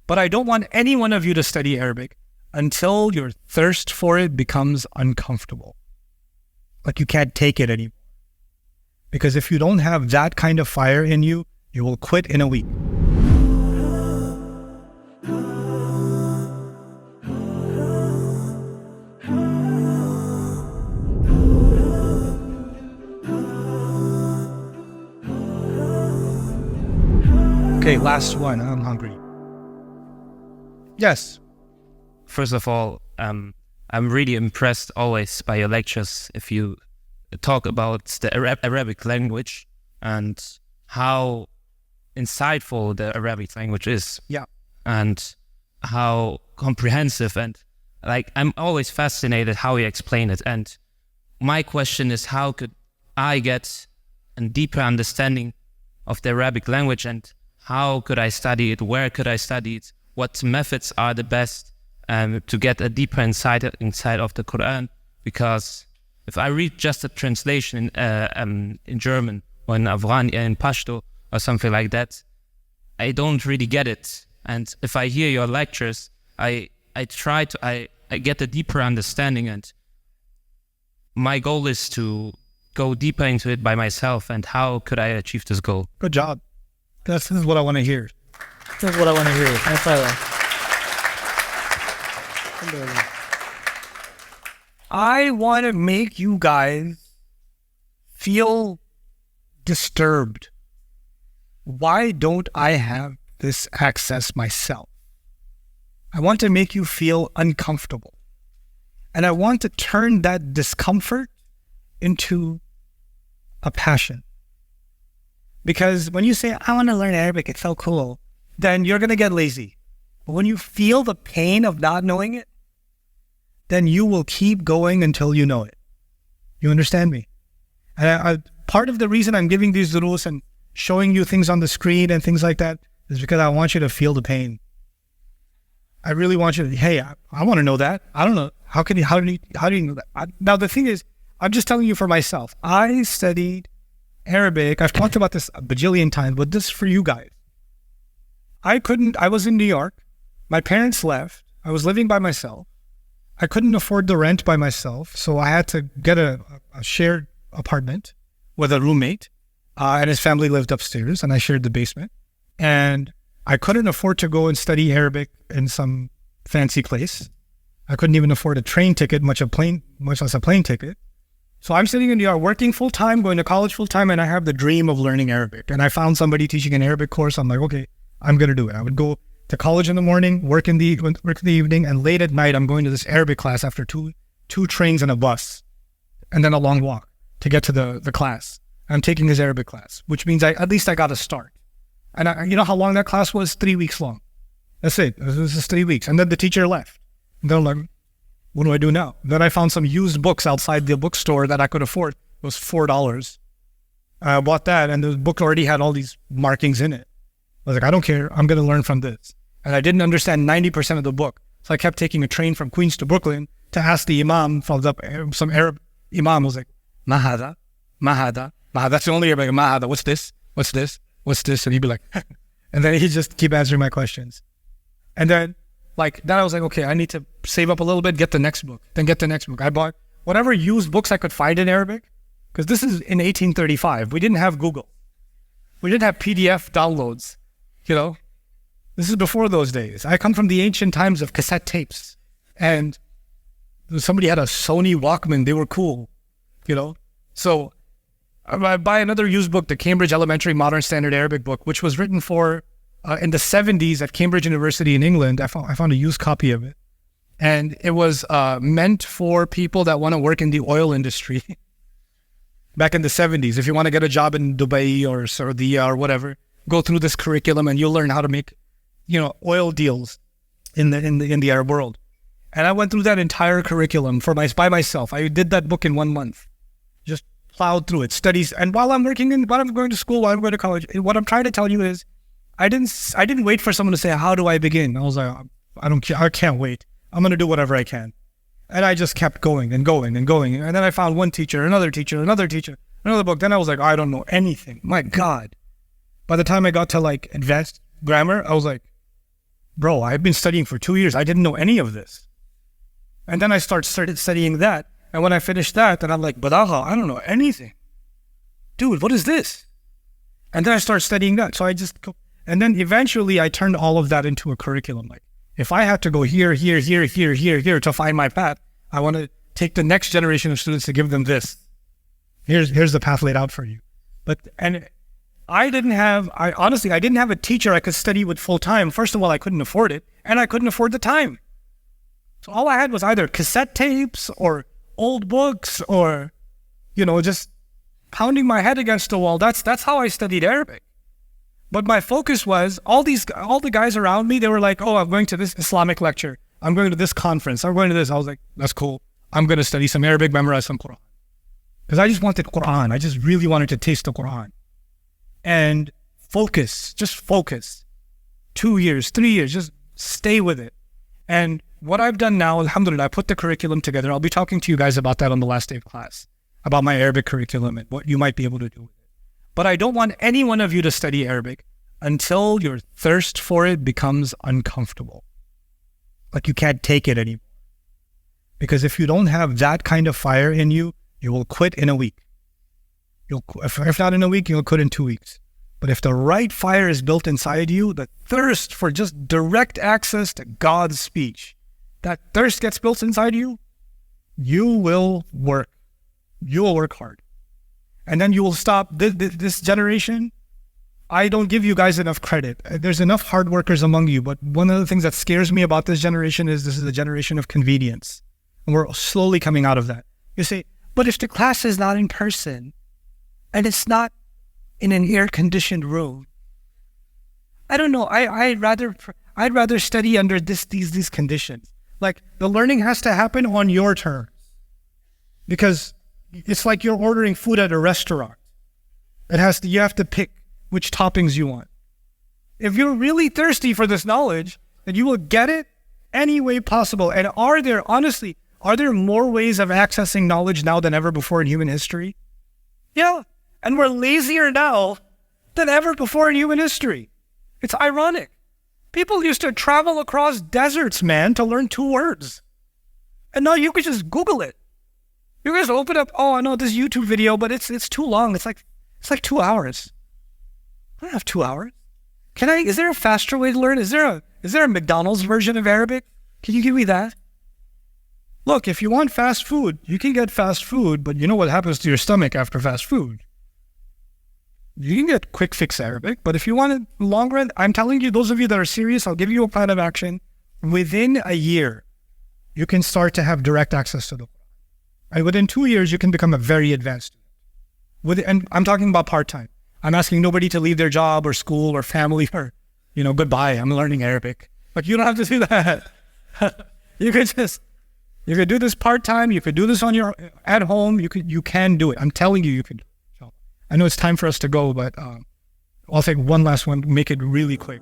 But I don't want any one of you to study Arabic until your thirst for it becomes uncomfortable. Like you can't take it anymore. Because if you don't have that kind of fire in you, you will quit in a week. Okay, last one. I'm hungry. Yes. First of all, I'm really impressed always by your lectures if you talk about the Arabic language and how insightful the Arabic language is. Yeah. And how comprehensive, and like I'm always fascinated how you explain it. And my question is, how could I get a deeper understanding of the Arabic language, and how could I study it? Where could I study it? What methods are the best to get a deeper insight inside of the Quran? Because if I read just a translation in German or in Afghan, in Pashto or something like that, I don't really get it. And if I hear your lectures, I get a deeper understanding, and my goal is to go deeper into it by myself. And how could I achieve this goal? Good job. This is what I want to hear. This is what I want to hear. That's what I want to make you guys feel disturbed. Why don't I have this access myself? I want to make you feel uncomfortable. And I want to turn that discomfort into a passion. Because when you say, I want to learn Arabic, it's so cool, then you're going to get lazy. But when you feel the pain of not knowing it, then you will keep going until you know it. You understand me? And part of the reason I'm giving these durus and showing you things on the screen and things like that is because I want you to feel the pain. I really want you to, hey, I want to know that. I don't know. How do you know that? Now, the thing is, I'm just telling you for myself. I studied Arabic. I've talked about this a bajillion times, but this is for you guys. I was in New York. My parents left. I was living by myself. I couldn't afford the rent by myself, so I had to get a shared apartment with a roommate, and his family lived upstairs, and I shared the basement. And I couldn't afford to go and study Arabic in some fancy place. I couldn't even afford a train ticket, much less a plane ticket. So I'm sitting in New York working full-time, going to college full-time, and I have the dream of learning Arabic. And I found somebody teaching an Arabic course. I'm like, okay, I'm going to do it. I would go to college in the morning, work in the evening, and late at night, I'm going to this Arabic class after two trains and a bus, and then a long walk to get to the class. I'm taking his Arabic class, which means at least I got a start. And you know how long that class was? 3 weeks long. That's it. This is 3 weeks. And then the teacher left. And then I'm like, what do I do now? Then I found some used books outside the bookstore that I could afford. It was $4. I bought that, and the book already had all these markings in it. I was like, I don't care. I'm going to learn from this. And I didn't understand 90% of the book. So I kept taking a train from Queens to Brooklyn to ask the imam, some Arab imam. I was like, Mahada, Mahada, Mahada. That's the only Arabic. Mahada, what's this? What's this? What's this? And he'd be like, and then he'd just keep answering my questions. And then I was like, okay, I need to save up a little bit, get the next book, then get the next book. I bought whatever used books I could find in Arabic, because this is in 1835. We didn't have Google. We didn't have PDF downloads, you know. This is before those days. I come from the ancient times of cassette tapes, and somebody had a Sony Walkman. They were cool, you know. So I buy another used book, the Cambridge Elementary Modern Standard Arabic book, which was written in the 70s at Cambridge University in England. I found a used copy of it. And it was meant for people that want to work in the oil industry back in the 70s. If you want to get a job in Dubai or Saudi or whatever, go through this curriculum and you'll learn how to make, oil deals in the Arab world. And I went through that entire curriculum by myself. I did that book in 1 month. Just plowed through it, studies. And while I'm going to school, while I'm going to college, what I'm trying to tell you is, I didn't wait for someone to say, how do I begin? I was like, I can't wait. I'm going to do whatever I can. And I just kept going and going and going. And then I found one teacher, another teacher, another teacher, another book. Then I was like, I don't know anything. My God. By the time I got to advanced grammar, I was like, bro, I've been studying for 2 years. I didn't know any of this. And then I started studying that. And when I finished that, then I'm like, Badaha, I don't know anything. Dude, what is this? And then I started studying that. And then eventually I turned all of that into a curriculum. Like, if I had to go here to find my path, I want to take the next generation of students to give them this. Here's the path laid out for you. And I didn't have a teacher I could study with full time. First of all, I couldn't afford it, and I couldn't afford the time. So all I had was either cassette tapes or old books or, just pounding my head against the wall. That's how I studied Arabic. But my focus was all the guys around me, they were like, oh, I'm going to this Islamic lecture. I'm going to this conference. I'm going to this. I was like, that's cool. I'm going to study some Arabic, memorize some Quran. Because I just wanted Quran. I just really wanted to taste the Quran. And just focus. 2 years, 3 years, just stay with it. And what I've done now, alhamdulillah, I put the curriculum together. I'll be talking to you guys about that on the last day of class, about my Arabic curriculum and what you might be able to do with it. But I don't want any one of you to study Arabic until your thirst for it becomes uncomfortable. Like you can't take it anymore. Because if you don't have that kind of fire in you, you will quit in a week. If not in a week, you'll quit in 2 weeks. But if the right fire is built inside you, the thirst for just direct access to God's speech, that thirst gets built inside you, you will work. You will work hard. And then you will stop. This generation, I don't give you guys enough credit. There's enough hard workers among you, but one of the things that scares me about this generation is this is a generation of convenience. And we're slowly coming out of that. You say, but if the class is not in person, and it's not in an air-conditioned room, I don't know. I'd rather study under these conditions. Like the learning has to happen on your terms, because it's like you're ordering food at a restaurant. You have to pick which toppings you want. If you're really thirsty for this knowledge, then you will get it any way possible. And are there more ways of accessing knowledge now than ever before in human history? Yeah. And we're lazier now than ever before in human history. It's ironic. People used to travel across deserts, man, to learn 2 words. And now you can just Google it. You can just open up, oh, I know this YouTube video, but it's too long. It's like 2 hours. I don't have 2 hours. Is there a faster way to learn? Is there a McDonald's version of Arabic? Can you give me that? Look, if you want fast food, you can get fast food, but you know what happens to your stomach after fast food? You can get quick fix Arabic, but if you want it long run, I'm telling you, those of you that are serious, I'll give you a plan of action. Within a year, you can start to have direct access to the Quran. And within 2 years, you can become a very advanced student. And I'm talking about part-time. I'm asking nobody to leave their job or school or family or, goodbye, I'm learning Arabic. Like, you don't have to do that. You could do this part-time. You could do this at home. You can do it. I'm telling you, you can do it. So, I know it's time for us to go, but I'll take one last one, make it really quick.